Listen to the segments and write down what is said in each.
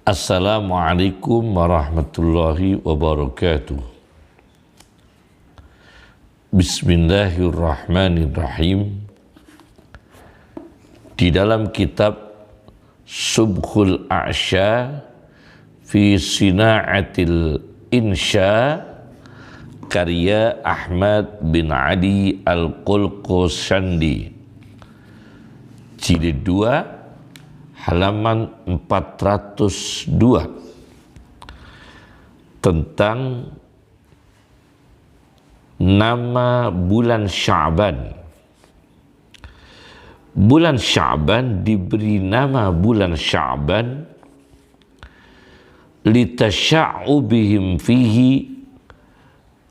Assalamualaikum warahmatullahi wabarakatuh. Bismillahirrahmanirrahim. Di dalam kitab Subhul A'sya fi Sina'atil Insya karya Ahmad bin Ali Al-Qulqusandi, jilid 2 halaman 402, tentang nama bulan Sya'ban. Bulan Sya'ban diberi nama bulan Sya'ban litasya'ubihim fihi,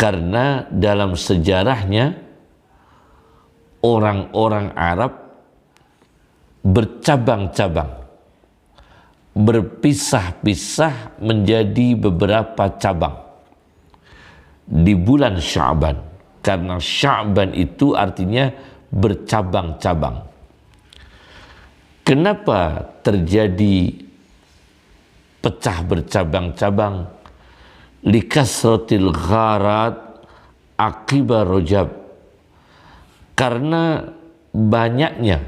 karena dalam sejarahnya orang-orang Arab bercabang-cabang, berpisah-pisah menjadi beberapa cabang di bulan Sya'ban, karena Sya'ban itu artinya bercabang-cabang. Kenapa terjadi pecah bercabang-cabang? Likasratil gharat akibat Rajab, karena banyaknya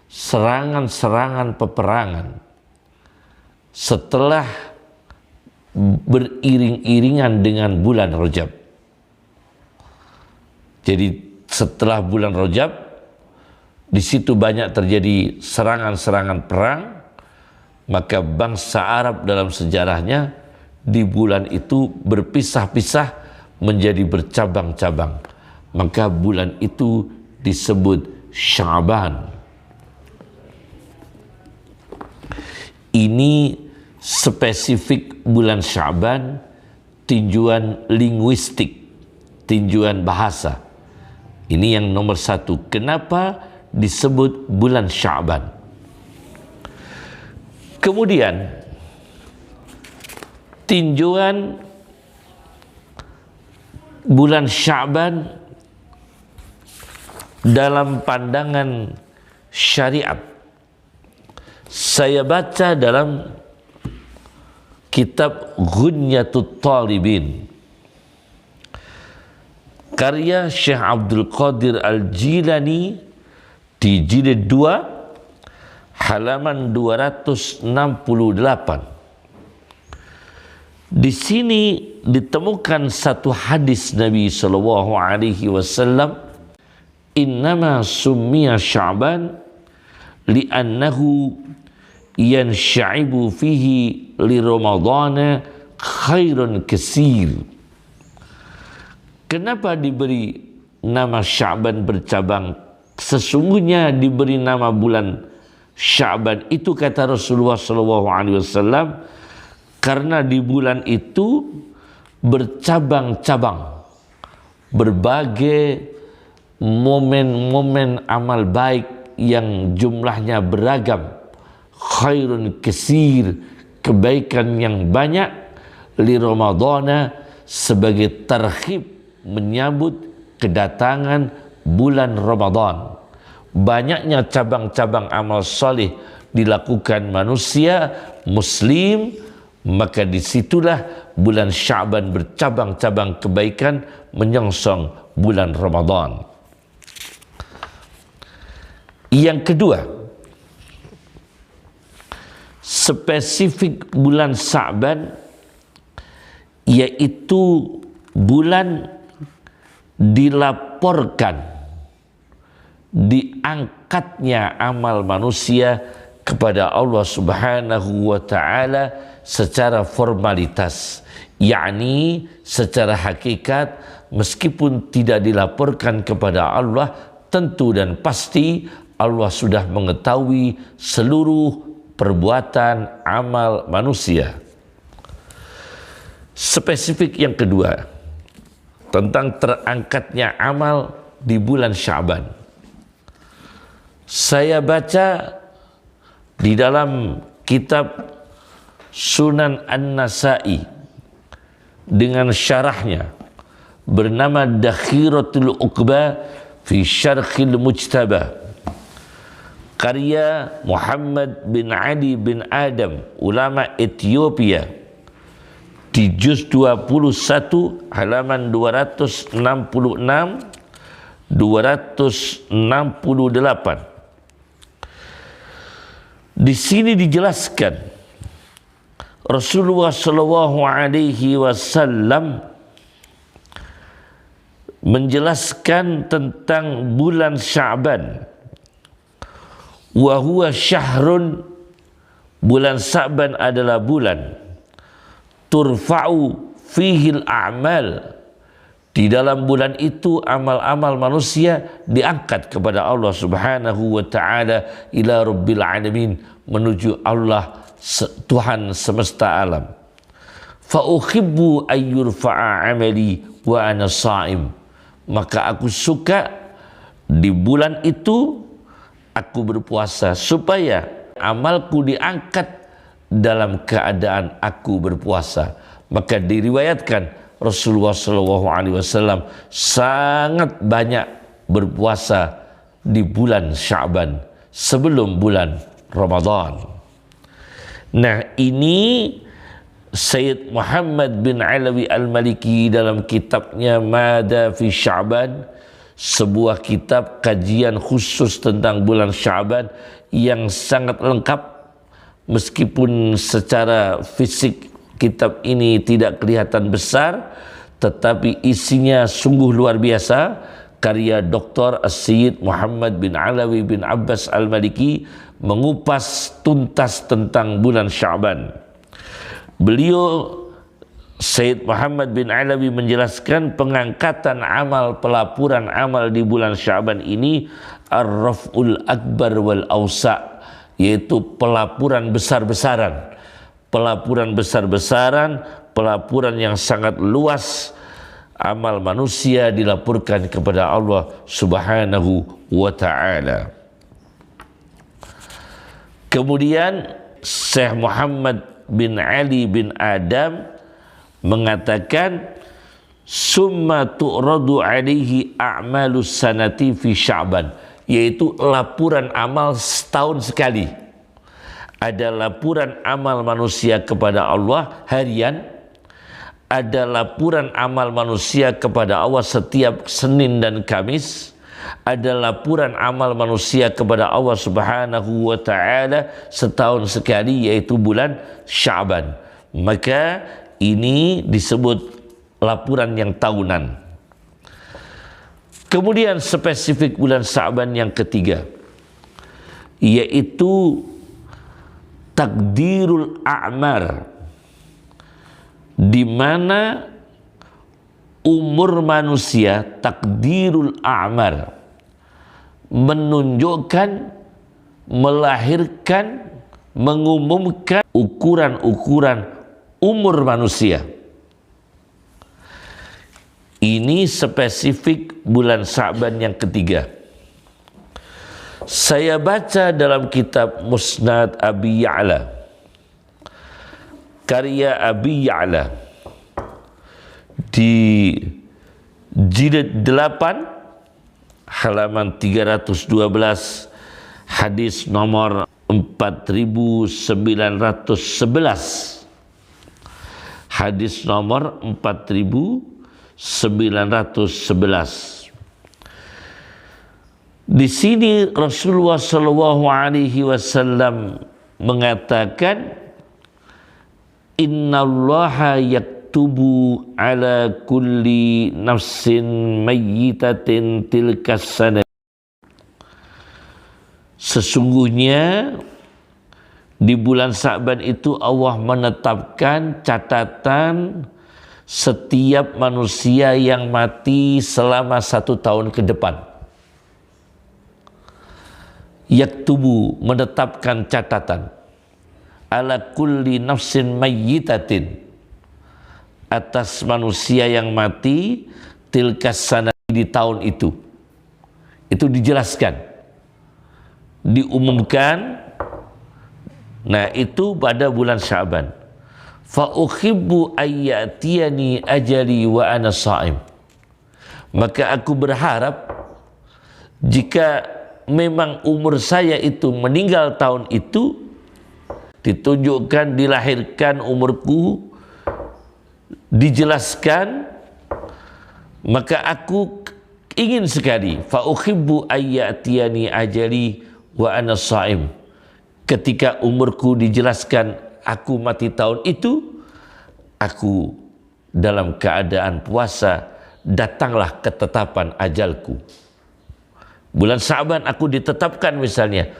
serangan-serangan peperangan setelah beriring-iringan dengan bulan Rajab. Jadi setelah bulan Rajab, di situ banyak terjadi serangan-serangan perang, maka bangsa Arab dalam sejarahnya di bulan itu berpisah-pisah menjadi bercabang-cabang. Maka bulan itu disebut Sya'ban. Ini spesifik bulan Sya'ban, tinjuan linguistik, tinjuan bahasa. Ini yang nomor satu. Kenapa disebut bulan Sya'ban? Kemudian tinjuan bulan Sya'ban dalam pandangan syariat, saya baca dalam kitab Ghunyatut Talibin karya Syekh Abdul Qadir Al-Jilani di jilid 2 halaman 268. Di sini ditemukan satu hadis Nabi sallallahu alaihi wasallam, innama summiya Sya'ban li'annahu yansha'ibu fihi li Ramadana khairun kasir. Kenapa diberi nama Sya'ban bercabang? Sesungguhnya diberi nama bulan Sya'ban itu, kata Rasulullah SAW, karena di bulan itu bercabang-cabang berbagai momen-momen amal baik yang jumlahnya beragam, khairun kesir, kebaikan yang banyak, li Ramadana, sebagai tarhib menyambut kedatangan bulan Ramadan. Banyaknya cabang-cabang amal soleh dilakukan manusia muslim, maka disitulah bulan Sya'ban bercabang-cabang kebaikan menyongsong bulan Ramadan. Yang kedua, spesifik bulan Sya'ban, yaitu bulan dilaporkan diangkatnya amal manusia kepada Allah Subhanahu wa ta'ala secara formalitas, yakni secara hakikat, meskipun tidak dilaporkan kepada Allah, tentu dan pasti Allah sudah mengetahui seluruh perbuatan amal manusia. Spesifik yang kedua, tentang terangkatnya amal di bulan Sya'ban. Saya baca di dalam kitab Sunan An-Nasa'i dengan syarahnya bernama Dakhiratul Uqba fi Syarhil Mujtaba, karya Muhammad bin Ali bin Adam, ulama Ethiopia, di juz 21 halaman 266 268. Di sini dijelaskan Rasulullah Shallallahu Alaihi Wasallam menjelaskan tentang bulan Sya'ban. Wa huwa syahrun, bulan Sya'ban adalah bulan turfa'u fihil a'mal, di dalam bulan itu amal-amal manusia diangkat kepada Allah Subhanahu wa taala ila rabbil alamin, menuju Allah Tuhan semesta alam. Fa uhibbu ayyurfa'a amali wa ana sha'im, maka aku suka di bulan itu aku berpuasa supaya amalku diangkat dalam keadaan aku berpuasa. Maka diriwayatkan Rasulullah SAW sangat banyak berpuasa di bulan Sya'ban sebelum bulan Ramadan. Nah, ini Sayyid Muhammad bin Alawi Al-Maliki dalam kitabnya Mada fi Sya'ban, sebuah kitab kajian khusus tentang bulan Sya'ban yang sangat lengkap. Meskipun secara fisik kitab ini tidak kelihatan besar, tetapi isinya sungguh luar biasa. Karya Dr. As-Sayyid Muhammad bin Alawi bin Abbas Al-Maliki mengupas tuntas tentang bulan Sya'ban. Beliau Sayyid Muhammad bin Alawi menjelaskan pengangkatan amal, pelapuran amal di bulan Sya'ban ini ar-raf'ul akbar wal awsa', yaitu pelapuran besar-besaran, pelapuran yang sangat luas. Amal manusia dilaporkan kepada Allah Subhanahu wa ta'ala. Kemudian Syekh Muhammad bin Ali bin Adam mengatakan, summa tu'radu alaihi a'malus sanati fi Sya'ban, yaitu laporan amal setahun sekali. Ada laporan amal manusia kepada Allah harian, ada laporan amal manusia kepada Allah setiap Senin dan Kamis, ada laporan amal manusia kepada Allah Subhanahu wa ta'ala setahun sekali, yaitu bulan Sya'ban. Maka ini disebut laporan yang tahunan. Kemudian spesifik bulan Sya'ban yang ketiga, yaitu takdirul a'mar, di mana umur manusia, takdirul a'mar, menunjukkan, melahirkan, mengumumkan ukuran-ukuran umur manusia. Ini spesifik bulan Sya'ban yang ketiga. Saya baca dalam kitab Musnad Abi Ya'la, karya Abi Ya'la, di jilid 8 halaman 312, hadis nomor 4911. Hadis nomor 4911. Di sini Rasulullah Shallallahu Alaihi Wasallam mengatakan, Innallaha yaktubu ala kulli nafsin mayyitatin tilkas sana. Sesungguhnya di bulan Sya'ban itu Allah menetapkan catatan setiap manusia yang mati selama 1 tahun ke depan. Yaktubu, menetapkan catatan, ala kulli nafsin mayyitatin, atas manusia yang mati, tilkas sana, di tahun itu. Itu dijelaskan, diumumkan. Nah, itu pada bulan Sya'ban. Fa uhibbu ayyatiyani ajali wa ana sha'im. Maka aku berharap jika memang umur saya itu meninggal tahun itu, ditunjukkan, dilahirkan umurku, dijelaskan, maka aku ingin sekali, fa uhibbu ayyatiyani ajali wa ana shaim. Ketika umurku dijelaskan aku mati tahun itu, aku dalam keadaan puasa, datanglah ketetapan ajalku. Bulan Sa'ban aku ditetapkan misalnya,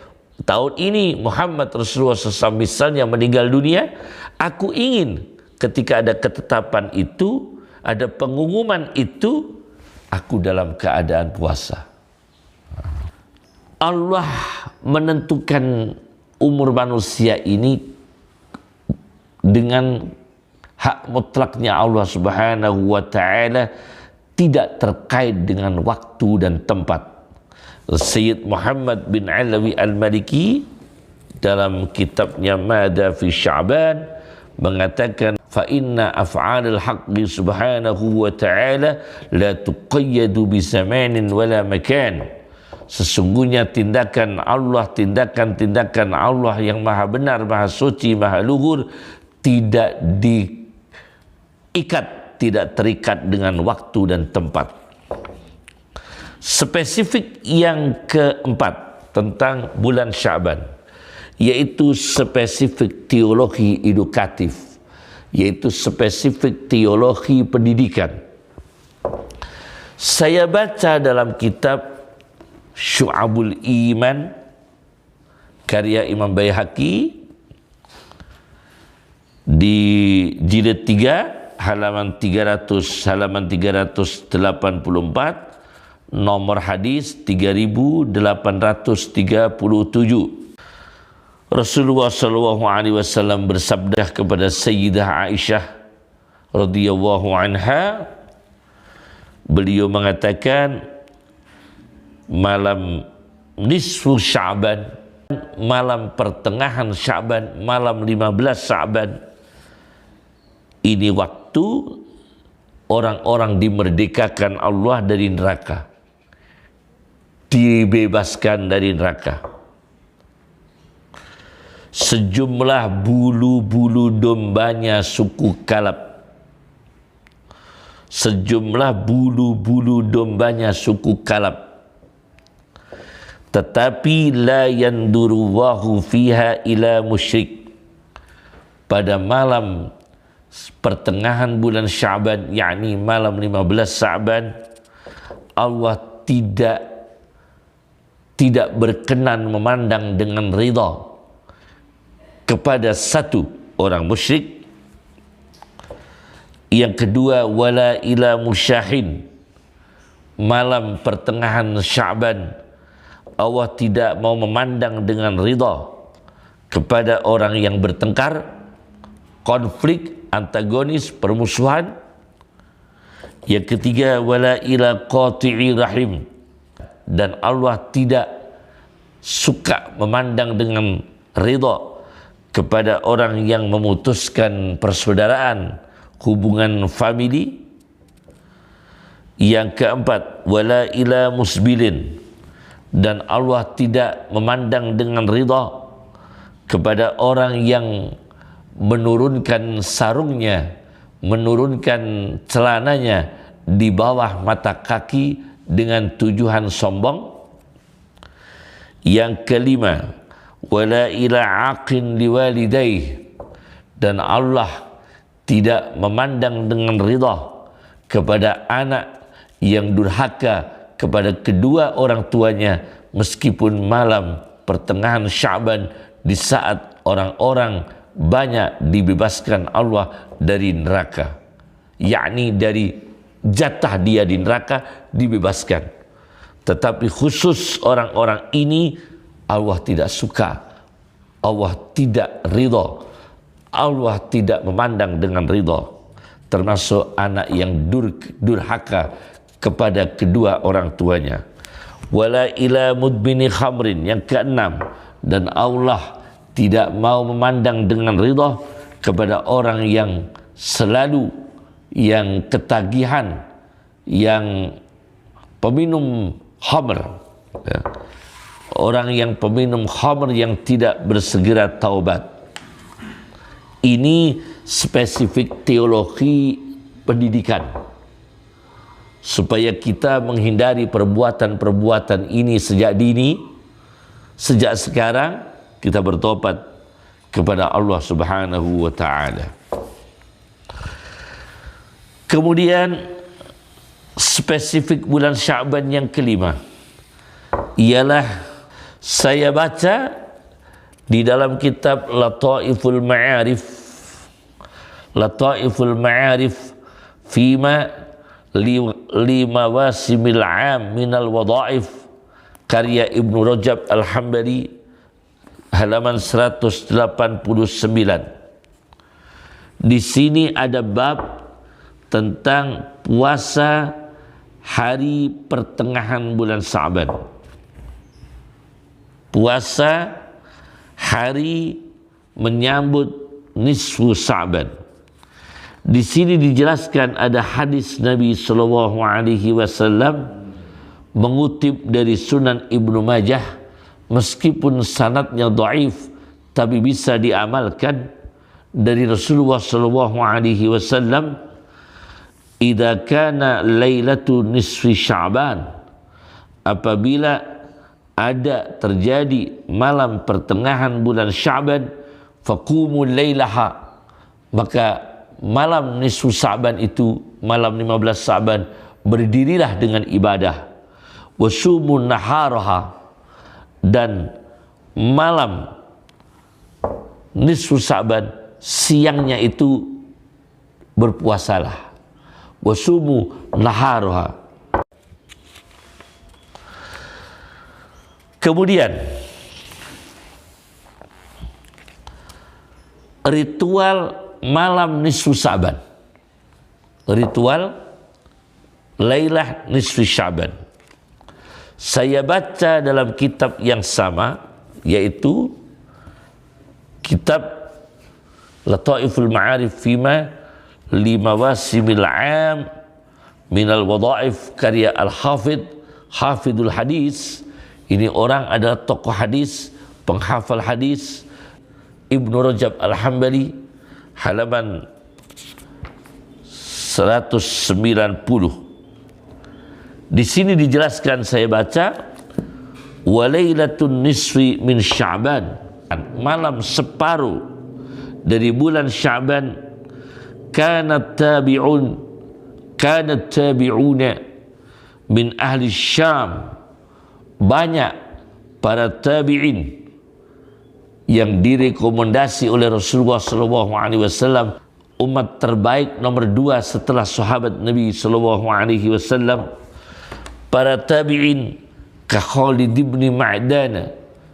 tahun ini Muhammad Rasulullah SAW misalnya meninggal dunia, aku ingin ketika ada ketetapan itu, ada pengumuman itu, aku dalam keadaan puasa. Allah menentukan umur manusia ini dengan hak mutlaknya Allah Subhanahu wa Ta'ala, tidak terkait dengan waktu dan tempat. Sayyid Muhammad bin Alawi Al-Maliki dalam kitabnya Mada fi Sya'ban mengatakan, fa inna af'alal haqqi subhanahu wa ta'ala la tuqayyadu bi zamanin wala makan. Sesungguhnya tindakan tindakan Allah yang maha benar, maha suci, maha luhur, tidak diikat, tidak terikat dengan waktu dan tempat. Spesifik yang keempat tentang bulan Sya'ban, yaitu spesifik teologi edukatif, yaitu spesifik teologi pendidikan. Saya baca dalam kitab Syu'abul Iman karya Imam Baihaqi di jilid 3 halaman 384, nomor hadis 3837. Rasulullah SAW bersabda kepada Sayyidah Aisyah radhiyallahu anha, beliau mengatakan, malam nisfu Sya'ban, malam pertengahan Sya'ban, malam 15 Sya'ban, ini waktu orang-orang dimerdekakan Allah dari neraka, dibebaskan dari neraka. Sejumlah bulu-bulu dombanya suku Kalab, sejumlah bulu-bulu dombanya suku Kalab, tetapi la yandurullahu fiha ila musyrik. Pada malam pertengahan bulan Sya'ban, yakni malam 15 Sya'ban, Allah tidak berkenan memandang dengan ridha kepada satu orang musyrik. Yang kedua, wala ila musyahin, malam pertengahan Sya'ban Allah tidak mau memandang dengan ridha kepada orang yang bertengkar, konflik, antagonis, permusuhan. Yang ketiga, wala ila qati'i rahim, dan Allah tidak suka memandang dengan ridha kepada orang yang memutuskan persaudaraan, hubungan famili. Yang keempat, wala ila musbilin, dan Allah tidak memandang dengan ridha kepada orang yang menurunkan sarungnya, menurunkan celananya di bawah mata kaki dengan tujuan sombong. Yang kelima, wala ila aqin liwalidayh, dan Allah tidak memandang dengan ridha kepada anak yang durhaka kepada kedua orang tuanya meskipun malam pertengahan Sya'ban, di saat orang-orang banyak dibebaskan Allah dari neraka, yakni dari jatah dia di neraka dibebaskan. Tetapi khusus orang-orang ini Allah tidak suka, Allah tidak ridha, Allah tidak memandang dengan ridha, termasuk anak yang durhaka kepada kedua orang tuanya. Wala ila mudbini khamrin, yang keenam, dan Allah tidak mau memandang dengan ridha kepada orang yang selalu, yang ketagihan, yang peminum khamr, ya. orang yang peminum khamr yang tidak bersegera taubat. Ini spesifik teologi pendidikan, supaya kita menghindari perbuatan-perbuatan ini sejak dini, sejak sekarang kita bertobat kepada Allah Subhanahu wa ta'ala. Kemudian spesifik bulan Sya'ban yang kelima ialah saya baca di dalam kitab Lataiful Ma'arif fima limawasimil am minal wadha'if karya Ibnu Rajab Al-Hambali halaman 189. Di sini ada bab tentang puasa hari pertengahan bulan Sya'ban. Puasa hari menyambut nisfu Sya'ban. Di sini dijelaskan ada hadis Nabi sallallahu alaihi wasallam mengutip dari Sunan Ibnu Majah, meskipun sanadnya dhaif tapi bisa diamalkan, dari Rasulullah sallallahu alaihi wasallam, idza kana lailatu nisfi Sya'ban, apabila ada terjadi malam pertengahan bulan Sya'ban, faqumul lailaha, maka malam nisfu Sya'ban itu, malam 15 Sya'ban, berdirilah dengan ibadah. Wasumun naharaha, dan malam nisfu Sya'ban siangnya itu berpuasalah. Wasumu naharaha. Kemudian ritual malam nisfu Sya'ban, ritual Lailah nisfu Sya'ban, saya baca dalam kitab yang sama, yaitu kitab Lataiful Ma'arif fima limawasimil am minal wadha'if karya Hafidul Hadis. Ini orang adalah tokoh hadis, penghafal hadis, Ibnu Rajab Al-Hambali, halaman 190. Di sini dijelaskan, saya baca, walailatun nisfi min Sya'ban, malam separuh dari bulan Sya'ban, kanat tabi'una min ahli Syam, banyak para tabi'in yang direkomendasi oleh Rasulullah SAW, umat terbaik nomor 2 setelah sahabat Nabi SAW. Para tabi'in ka Khalid bin Ma'dan,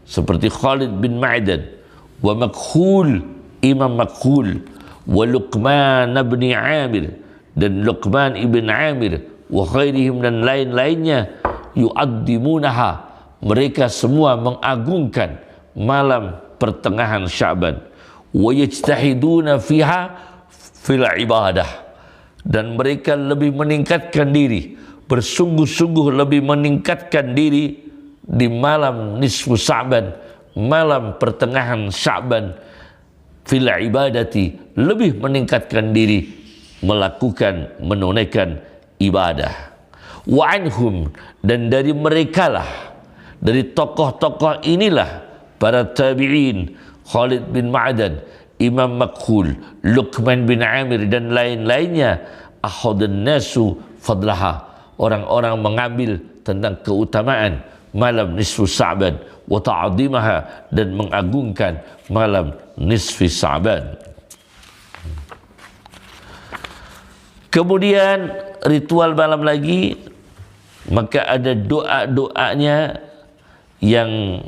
seperti Khalid bin Ma'dan, wa Makhul, Imam Makhul, wa Luqman bin Amir, dan Luqman ibn Amir, wa khairihim, dan lain-lainnya, yu'addimunaha, mereka semua mengagungkan malam pertengahan Sya'ban, wa yajtahiduna fiha fil ibadah, dan mereka lebih meningkatkan diri, bersungguh-sungguh lebih meningkatkan diri di malam nisfu Sya'ban, malam pertengahan Sya'ban, fil ibadati, lebih meningkatkan diri melakukan, menunaikan ibadah. Wa anhum, dan dari merekalah, dari tokoh-tokoh inilah, para tabi'in, Khalid bin Ma'dan, Imam Makhul, Luqman bin Amir, dan lain-lainnya, akhadun nasu fadlaha, orang-orang mengambil tentang keutamaan malam nisfu Sya'ban, wa ta'zimaha, dan mengagungkan malam nisfi Sya'ban. Kemudian ritual malam lagi, maka ada doa-doanya yang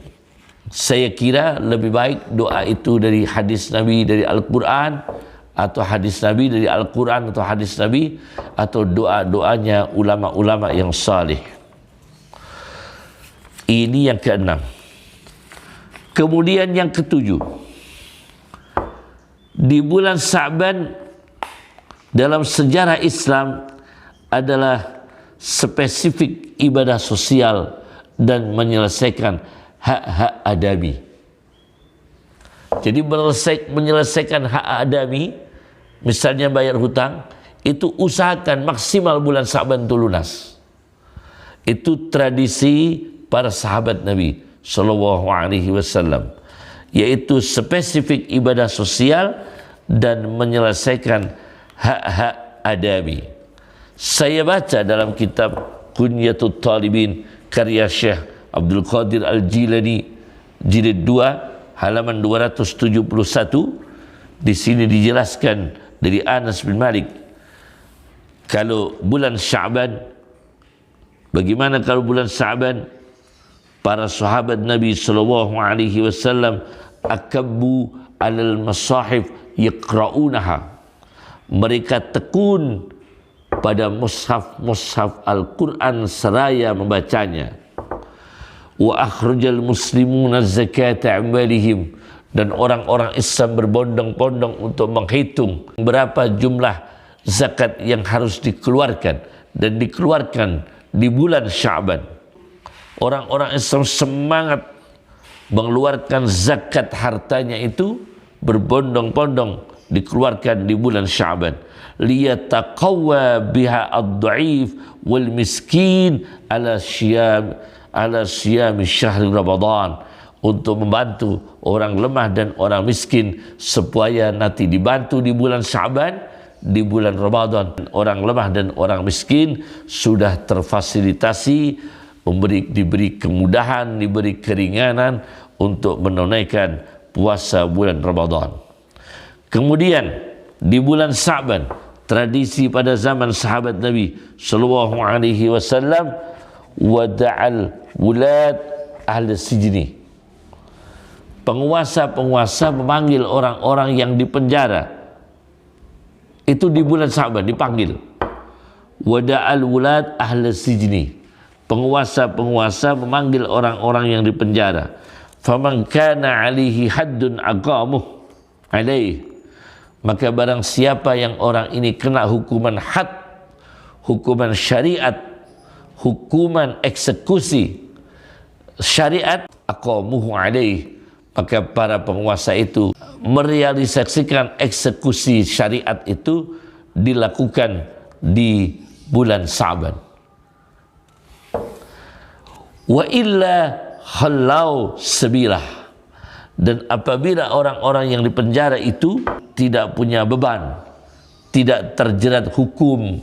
saya kira lebih baik doa itu dari hadis Nabi, dari Al-Quran, atau hadis Nabi dari Al-Quran atau hadis Nabi, atau doa-doanya ulama-ulama yang salih. Ini yang keenam. Kemudian yang ketujuh, di bulan Sya'ban dalam sejarah Islam adalah spesifik ibadah sosial dan menyelesaikan hak-hak adami. Jadi menyelesaikan hak adami, misalnya bayar hutang, itu usahakan maksimal bulan Sya'ban itu lunas. Itu tradisi para sahabat Nabi Sallallahu Alaihi Wasallam, yaitu spesifik ibadah sosial dan menyelesaikan hak-hak adami. Saya baca dalam kitab Kunyatul Talibin karya Syekh Abdul Qadir Al-Jilani jilid 2 halaman 271, di sini dijelaskan dari Anas bin Malik, kalau bulan Sya'ban, bagaimana kalau bulan Sya'ban para sahabat Nabi sallallahu alaihi wasallam akabbu alal masahif yaqra'unaha, mereka tekun pada mushaf Al-Quran seraya membacanya. Wa akhrajal muslimuna zakata amwalihim, dan orang-orang Islam berbondong-bondong untuk menghitung berapa jumlah zakat yang harus dikeluarkan, dan dikeluarkan di bulan Sya'ban. Orang-orang Islam semangat mengeluarkan zakat hartanya itu, berbondong-bondong dikeluarkan di bulan Sya'ban. Liyataqawwa biha ad-dha'if wal miskin ala siyam syahr Ramadan, untuk membantu orang lemah dan orang miskin supaya nanti dibantu di bulan Sya'ban, di bulan Ramadan. Orang lemah dan orang miskin sudah terfasilitasi, diberi kemudahan, diberi keringanan untuk menunaikan puasa bulan Ramadan. Kemudian di bulan Sya'ban, tradisi pada zaman sahabat Nabi sallallahu alaihi wasallam, wada'al wulad ahli sijni, penguasa-penguasa memanggil orang-orang yang dipenjara. Itu di bulan Sya'ban dipanggil. Wada'al wulad ahli sijni, penguasa-penguasa memanggil orang-orang yang dipenjara. Faman kana alaihi haddun aqamuh alaih, maka barang siapa yang orang ini kena hukuman had, hukuman syariat, hukuman eksekusi syariat, aqamuhu alaih, maka para penguasa itu merealisasikan eksekusi syariat itu dilakukan di bulan Sya'ban. Wa illa halau sabilah, dan apabila orang-orang yang dipenjara itu tidak punya beban, tidak terjerat hukum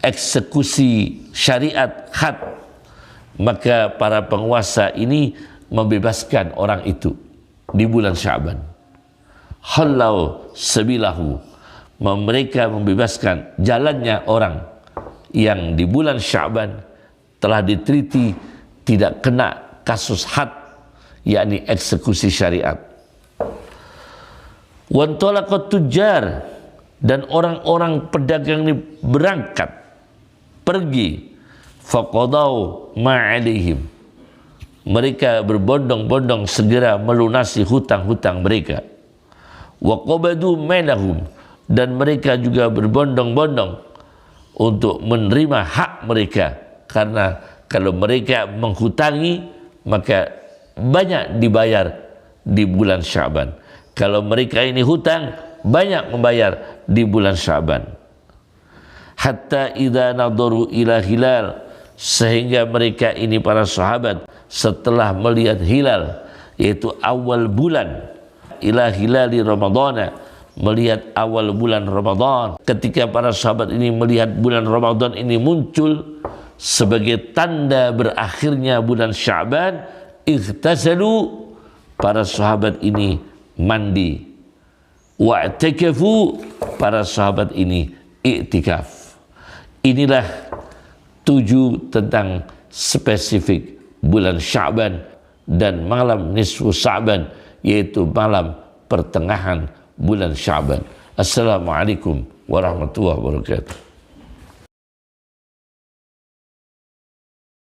eksekusi syariat had, maka para penguasa ini membebaskan orang itu di bulan Sya'ban. Halau sabilahu, mereka membebaskan jalannya orang yang di bulan Sya'ban telah diteliti tidak kena kasus had, yakni eksekusi syariat. Wantolaqat tujar, dan orang-orang pedagang ini berangkat pergi. Faqadau ma'alihim, mereka berbondong-bondong segera melunasi hutang-hutang mereka. Wa qabadu malahum, dan mereka juga berbondong-bondong untuk menerima hak mereka, karena kalau mereka menghutangi maka banyak dibayar di bulan Sya'ban. Kalau mereka ini hutang, banyak membayar di bulan Sya'ban. Hatta idza nadaru ila hilal, sehingga mereka ini para sahabat setelah melihat hilal, yaitu awal bulan, ila hilali Ramadana, melihat awal bulan Ramadan. Ketika para sahabat ini melihat bulan Ramadan ini muncul sebagai tanda berakhirnya bulan Sya'ban, ightasalu, para sahabat ini mandi. Wa'takafu, para sahabat ini i'tikaf. Inilah 7 tentang spesifik bulan Sya'ban dan malam nisfu Sya'ban, yaitu malam pertengahan bulan Sya'ban. Assalamualaikum warahmatullahi wabarakatuh.